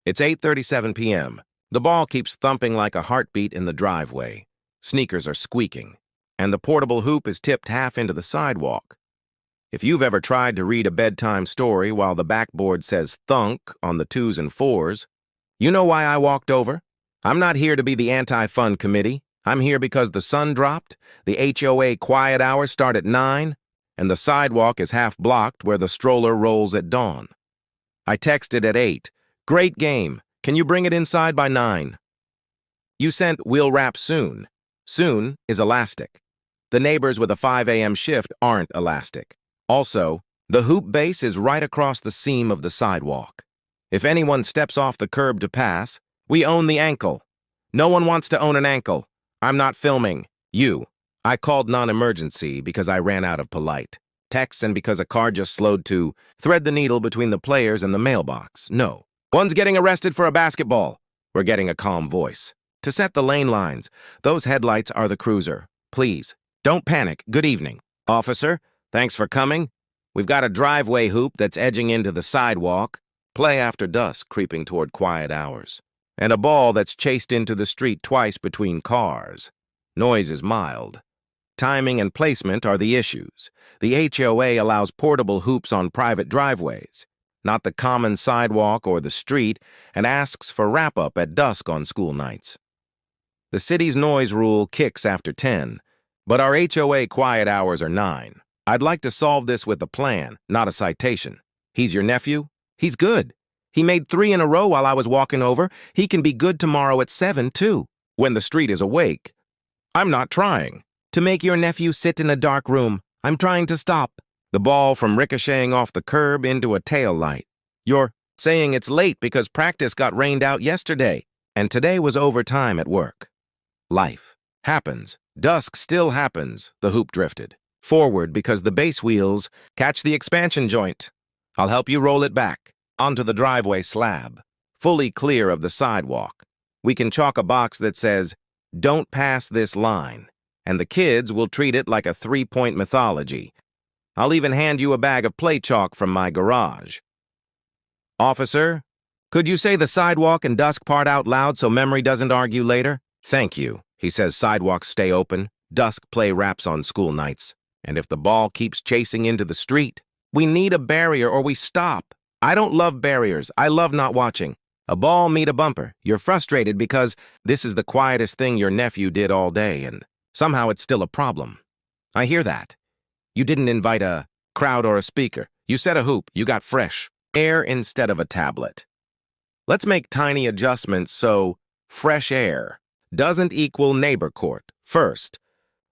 It's 8:37 p.m. The ball keeps thumping like a heartbeat in the driveway. Sneakers are squeaking, and the portable hoop is tipped half into the sidewalk. If you've ever tried to read a bedtime story while the backboard says thunk on the 2s and 4s, you know why I walked over? I'm not here to be the anti-fun committee. I'm here because the sun dropped, the HOA quiet hours start at 9, and the sidewalk is half blocked where the stroller rolls at dawn. I texted at 8. Great game. Can you bring it inside by 9? You sent we'll wrap soon. Soon is elastic. The neighbors with a 5 a.m. shift aren't elastic. Also, the hoop base is right across the seam of the sidewalk. If anyone steps off the curb to pass, we own the ankle. No one wants to own an ankle. I'm not filming. You. I called non-emergency because I ran out of polite texts and because a car just slowed to thread the needle between the players and the mailbox. No. One's getting arrested for a basketball. We're getting a calm voice. To set the lane lines, those headlights are the cruiser. Please, don't panic. Good evening. Officer, thanks for coming. We've got a driveway hoop that's edging into the sidewalk, play after dusk creeping toward quiet hours, and a ball that's chased into the street twice between cars. Noise is mild. Timing and placement are the issues. The HOA allows portable hoops on private driveways, not the common sidewalk or the street, and asks for wrap-up at dusk on school nights. The city's noise rule kicks after 10, but our HOA quiet hours are 9. I'd like to solve this with a plan, not a citation. He's your nephew? He's good. He made 3 in a row while I was walking over. He can be good tomorrow at 7, too, when the street is awake. I'm not trying to make your nephew sit in a dark room. I'm trying to stop the ball from ricocheting off the curb into a tail light. You're saying it's late because practice got rained out yesterday, and today was overtime at work. Life happens. Dusk still happens, the hoop drifted. Forward because the base wheels catch the expansion joint. I'll help you roll it back onto the driveway slab, fully clear of the sidewalk. We can chalk a box that says, "Don't pass this line," and the kids will treat it like a 3-point mythology. I'll even hand you a bag of play chalk from my garage. Officer, could you say the sidewalk and dusk part out loud so memory doesn't argue later? Thank you. He says sidewalks stay open, dusk play wraps on school nights, and if the ball keeps chasing into the street, we need a barrier or we stop. I don't love barriers. I love not watching. A ball meet a bumper. You're frustrated because this is the quietest thing your nephew did all day, and somehow it's still a problem. I hear that. You didn't invite a crowd or a speaker. You set a hoop. You got fresh air instead of a tablet. Let's make tiny adjustments so fresh air doesn't equal neighbor court. First,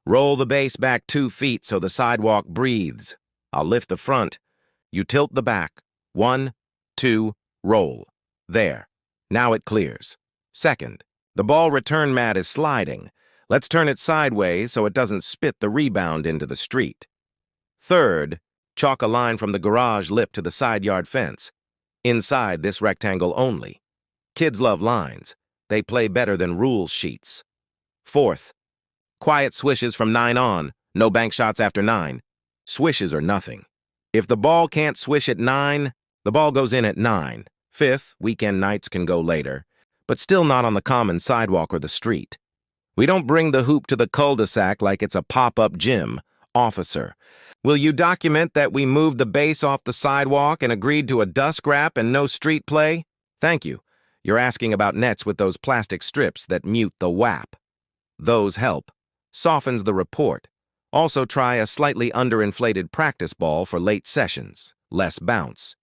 roll the base back 2 feet so the sidewalk breathes. I'll lift the front. You tilt the back. 1, 2, roll. There. Now it clears. Second, the ball return mat is sliding. Let's turn it sideways so it doesn't spit the rebound into the street. Third, chalk a line from the garage lip to the side yard fence. Inside this rectangle only. Kids love lines. They play better than rule sheets. Fourth, quiet swishes from 9 on. No bank shots after 9. Swishes are nothing. If the ball can't swish at 9, the ball goes in at 9. Fifth, weekend nights can go later, but still not on the common sidewalk or the street. We don't bring the hoop to the cul-de-sac like it's a pop-up gym. Officer, will you document that we moved the base off the sidewalk and agreed to a dusk wrap and no street play? Thank you. You're asking about nets with those plastic strips that mute the WAP. Those help. Softens the report. Also try a slightly underinflated practice ball for late sessions. Less bounce.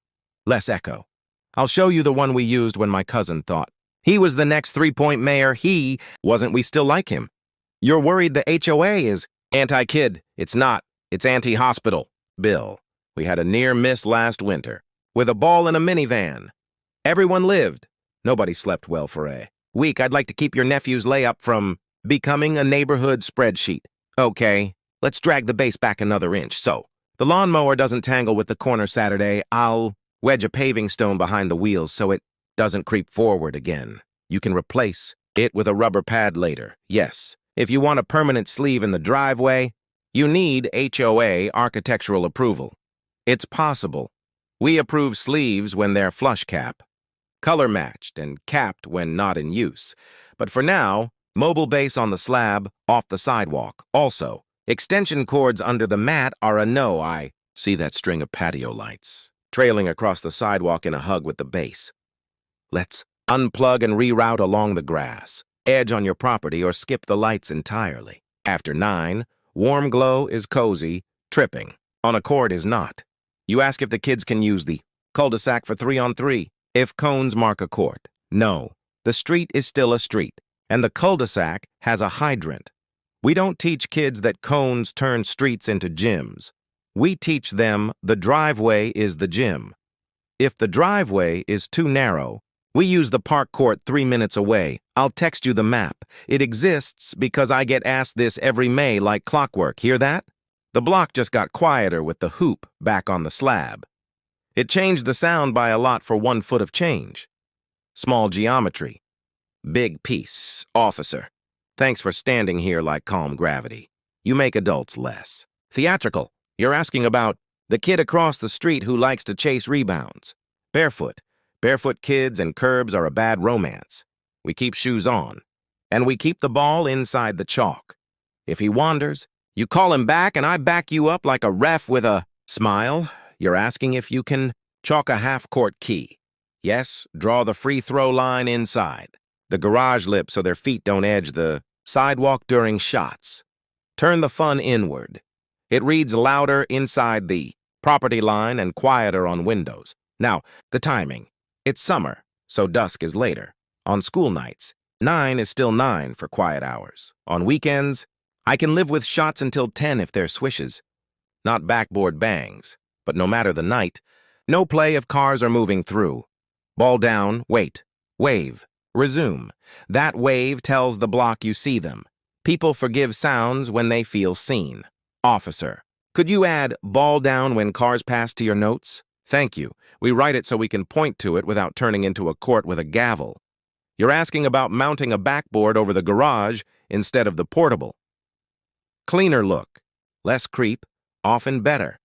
Less echo. I'll show you the one we used when my cousin thought he was the next 3-point mayor. He wasn't. We still like him. You're worried the HOA is anti-kid. It's not. It's anti-hospital. Bill, we had a near miss last winter with a ball in a minivan. Everyone lived. Nobody slept well for a week. I'd like to keep your nephew's layup from becoming a neighborhood spreadsheet. Okay, let's drag the base back another inch. So, the lawnmower doesn't tangle with the corner Saturday. I'll wedge a paving stone behind the wheels so it doesn't creep forward again. You can replace it with a rubber pad later. Yes, if you want a permanent sleeve in the driveway, you need HOA architectural approval. It's possible. We approve sleeves when they're flush cap. color-matched and capped when not in use. But for now, mobile base on the slab, off the sidewalk. Also, extension cords under the mat are a no. I see that string of patio lights trailing across the sidewalk in a hug with the base. Let's unplug and reroute along the grass, edge on your property, or skip the lights entirely. After 9, warm glow is cozy, tripping on a cord is not. You ask if the kids can use the cul-de-sac for 3-on-3 if cones mark a court. No, the street is still a street, and the cul-de-sac has a hydrant. We don't teach kids that cones turn streets into gyms. We teach them the driveway is the gym. If the driveway is too narrow, we use the park court 3 minutes away. I'll text you the map. It exists because I get asked this every May like clockwork. Hear that? The block just got quieter with the hoop back on the slab. It changed the sound by a lot for 1 foot of change. Small geometry. Big piece. Officer. Thanks for standing here like calm gravity. You make adults less theatrical. You're asking about the kid across the street who likes to chase rebounds. Barefoot. Barefoot kids and curbs are a bad romance. We keep shoes on, and we keep the ball inside the chalk. If he wanders, you call him back, and I back you up like a ref with a smile. You're asking if you can chalk a half-court key. Yes, draw the free throw line inside. The garage lip so their feet don't edge the sidewalk during shots. Turn the fun inward. It reads louder inside the property line and quieter on windows. Now, the timing. It's summer, so dusk is later. On school nights, 9 is still 9 for quiet hours. On weekends, I can live with shots until 10 if they're swishes. Not backboard bangs, but no matter the night, no play if cars are moving through. Ball down, wait, wave, resume. That wave tells the block you see them. People forgive sounds when they feel seen. Officer, could you add ball down when cars pass to your notes? Thank you. We write it so we can point to it without turning into a court with a gavel. You're asking about mounting a backboard over the garage instead of the portable. Cleaner look, less creep, often better.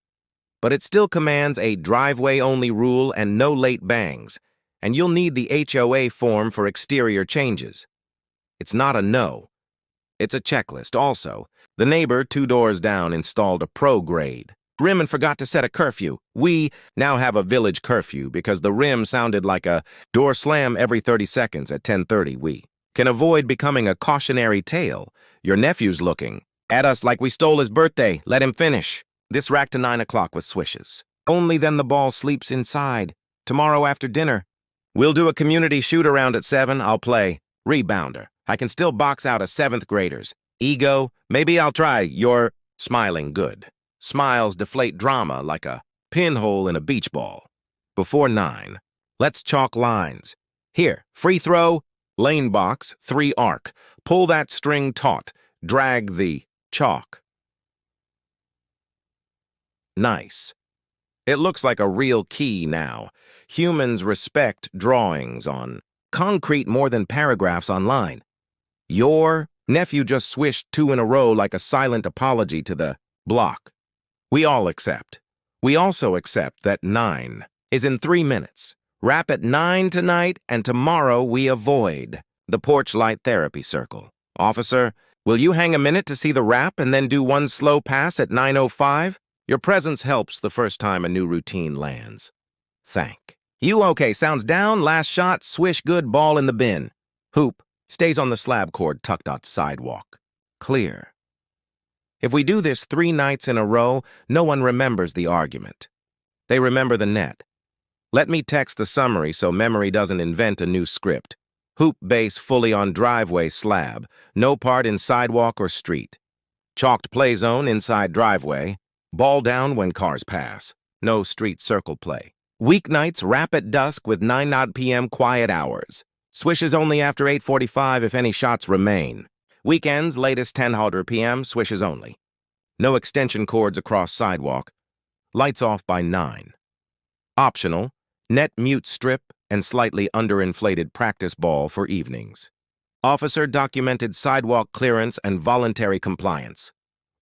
But it still commands a driveway-only rule and no late bangs, and you'll need the HOA form for exterior changes. It's not a no. It's a checklist also. The neighbor 2 doors down installed a pro grade. Rim and forgot to set a curfew. We now have a village curfew because the rim sounded like a door slam every 30 seconds at 10:30. We can avoid becoming a cautionary tale. Your nephew's looking at us like we stole his birthday. Let him finish. This rack to 9 o'clock with swishes. Only then the ball sleeps inside. Tomorrow after dinner. We'll do a community shoot-around at 7. I'll play rebounder. I can still box out a 7th graders. Ego, maybe I'll try. You're smiling good. Smiles deflate drama like a pinhole in a beach ball. Before 9, let's chalk lines. Here, free throw, lane box, 3 arc. Pull that string taut. Drag the chalk. Nice. It looks like a real key now. Humans respect drawings on concrete more than paragraphs online. Your nephew just swished 2 in a row like a silent apology to the block. We all accept. We also accept that 9 is in 3 minutes. Wrap at 9 tonight, and tomorrow we avoid the porch light therapy circle. Officer, will you hang a minute to see the wrap and then do 1 slow pass at 9:05? Your presence helps the first time a new routine lands. Thank you. Okay, sounds down, last shot, swish good, ball in the bin. Hoop stays on the slab cord tucked out sidewalk. Clear. If we do this 3 nights in a row, no one remembers the argument. They remember the net. Let me text the summary so memory doesn't invent a new script. Hoop base fully on driveway slab, no part in sidewalk or street. Chalked play zone inside driveway, ball down when cars pass, no street circle play. Weeknights wrap at dusk with 9 p.m. quiet hours. Swishes only after 8:45 if any shots remain. Weekends, latest 10 p.m., swishes only. No extension cords across sidewalk. Lights off by 9. Optional, net mute strip and slightly underinflated practice ball for evenings. Officer documented sidewalk clearance and voluntary compliance.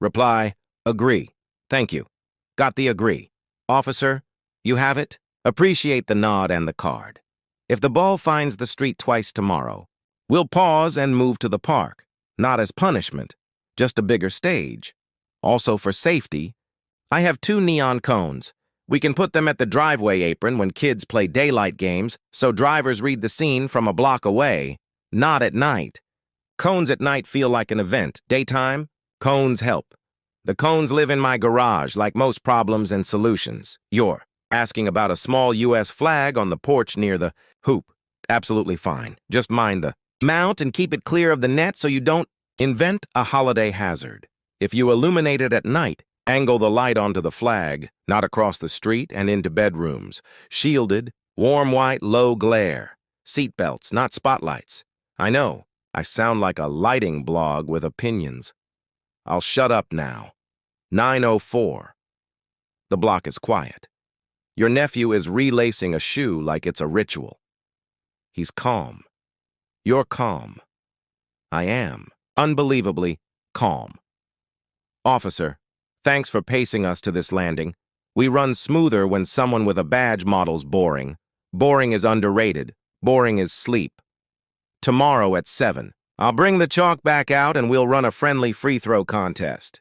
Reply, agree. Thank you. Got the agree. Officer, you have it? Appreciate the nod and the card. If the ball finds the street twice tomorrow, we'll pause and move to the park, not as punishment, just a bigger stage. Also for safety, I have 2 neon cones. We can put them at the driveway apron when kids play daylight games so drivers read the scene from a block away, not at night. Cones at night feel like an event. Daytime, cones help. The cones live in my garage like most problems and solutions. You're asking about a small U.S. flag on the porch near the hoop. Absolutely fine. Just mind the mount and keep it clear of the net so you don't invent a holiday hazard. If you illuminate it at night, angle the light onto the flag, not across the street and into bedrooms. Shielded, warm white, low glare. Seatbelts, not spotlights. I know, I sound like a lighting blog with opinions. I'll shut up now. 9:04. The block is quiet. Your nephew is relacing a shoe like it's a ritual. He's calm. You're calm. I am, unbelievably, calm. Officer, thanks for pacing us to this landing. We run smoother when someone with a badge model's boring. Boring is underrated. Boring is sleep. Tomorrow at 7. I'll bring the chalk back out and we'll run a friendly free throw contest.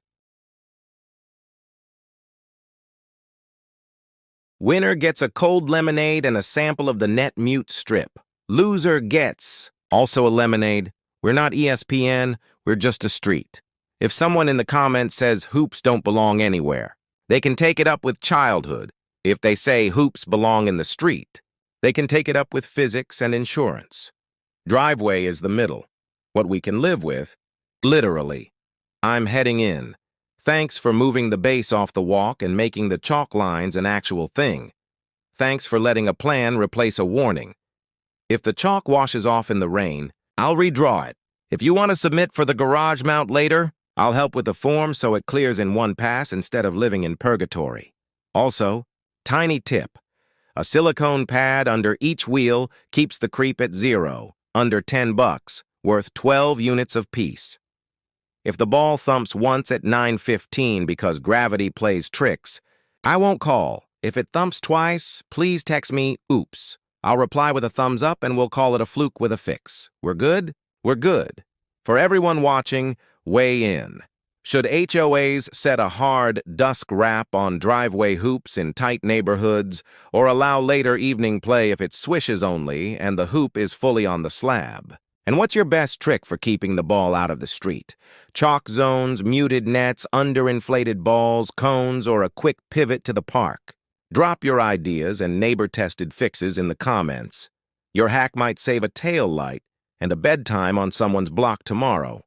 Winner gets a cold lemonade and a sample of the Net Mute strip. Loser gets also a lemonade. We're not ESPN, we're just a street. If someone in the comments says hoops don't belong anywhere, they can take it up with childhood. If they say hoops belong in the street, they can take it up with physics and insurance. Driveway is the middle, what we can live with, literally. I'm heading in. Thanks for moving the base off the walk and making the chalk lines an actual thing. Thanks for letting a plan replace a warning. If the chalk washes off in the rain, I'll redraw it. If you want to submit for the garage mount later, I'll help with the form so it clears in one pass instead of living in purgatory. Also, tiny tip. A silicone pad under each wheel keeps the creep at 0, under $10, worth 12 units of peace. If the ball thumps once at 9:15 because gravity plays tricks, I won't call. If it thumps twice, please text me, oops. I'll reply with a thumbs up and we'll call it a fluke with a fix. We're good? We're good. For everyone watching, weigh in. Should HOAs set a hard dusk wrap on driveway hoops in tight neighborhoods or allow later evening play if it swishes only and the hoop is fully on the slab? And what's your best trick for keeping the ball out of the street? Chalk zones, muted nets, underinflated balls, cones, or a quick pivot to the park? Drop your ideas and neighbor-tested fixes in the comments. Your hack might save a tail light and a bedtime on someone's block tomorrow.